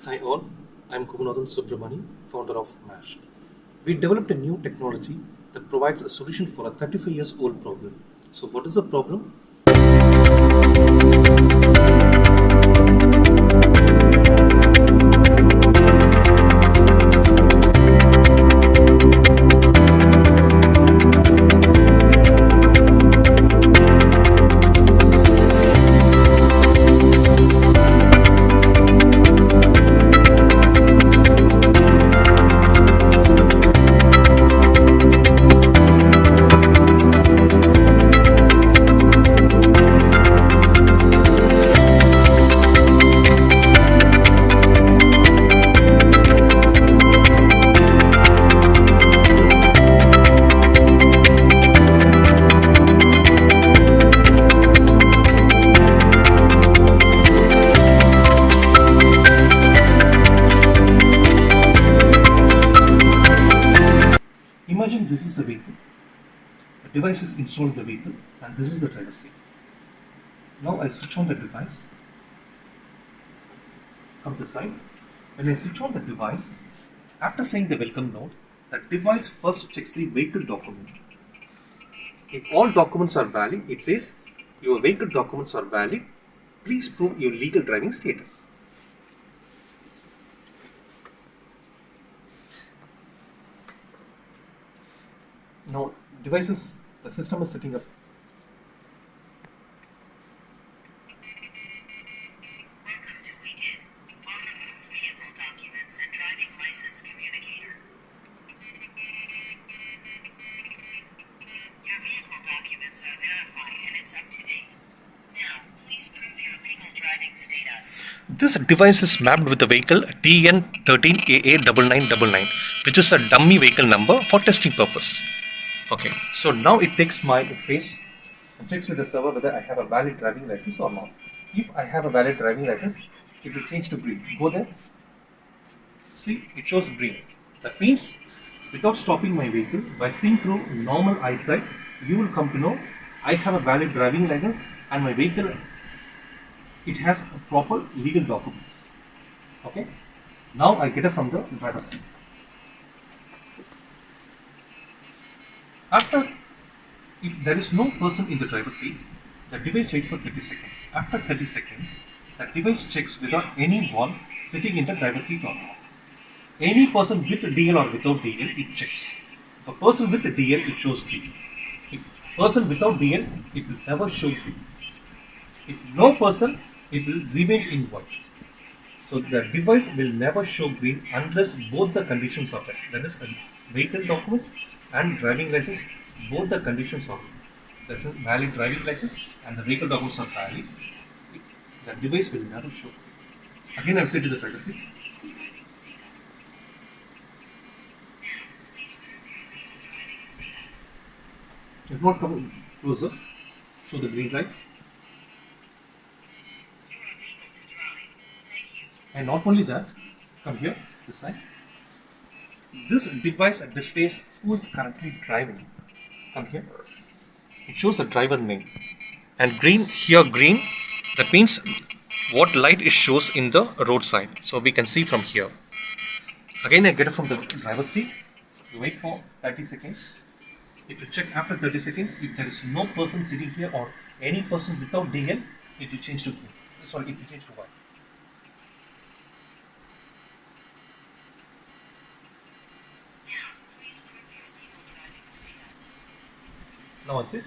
Hi all, I'm Kugunathan Subramani, founder of MASH. We developed a new technology that provides a solution for a 35 years old problem. So what is the problem? Imagine this is a vehicle. A device is installed in the vehicle and this is the driver's seat. Now I switch on the device. Come this side. When I switch on the device, after saying the welcome note, the device first checks the vehicle document. If all documents are valid, it says your vehicle documents are valid. Please prove your legal driving status. Now, the system is setting up. Welcome to VDID, Automotive Vehicle Documents and Driving License Communicator. Your vehicle documents are verified and it's up to date. Now, please prove your legal driving status. This device is mapped with the vehicle TN13AA9999, which is a dummy vehicle number for testing purpose. Okay, so now it takes my face and checks with the server whether I have a valid driving license or not. If I have a valid driving license, it will change to green. Go there. See, it shows green. That means without stopping my vehicle, by seeing through normal eyesight, you will come to know I have a valid driving license and my vehicle, it has proper legal documents. Okay. Now I get it from the driver's seat. After, if there is no person in the driver's seat, the device waits for 30 seconds. After 30 seconds, the device checks whether anyone sitting in the driver's seat or not. Any person with DL or without DL, it checks. If a person with DL, it shows green. If person without DL, it will never show green. If no person, it will remain in white. So the device will never show green unless both the conditions are met. That is, the vehicle documents and driving license, both the conditions are met. That is, valid driving license and the vehicle documents are valid. The device will never show green. Again, I will say to the driver seat. If not, come closer. Show the green light. And not only that, come here, this side. This device displays who is currently driving. Come here. It shows the driver name. And green, here green, that means what light it shows in the roadside. So we can see from here. Again, I get it from the driver's seat. You wait for 30 seconds. If you check after 30 seconds, if there is no person sitting here or any person without DL, it will change to green. Sorry, it will change to white. Now I see.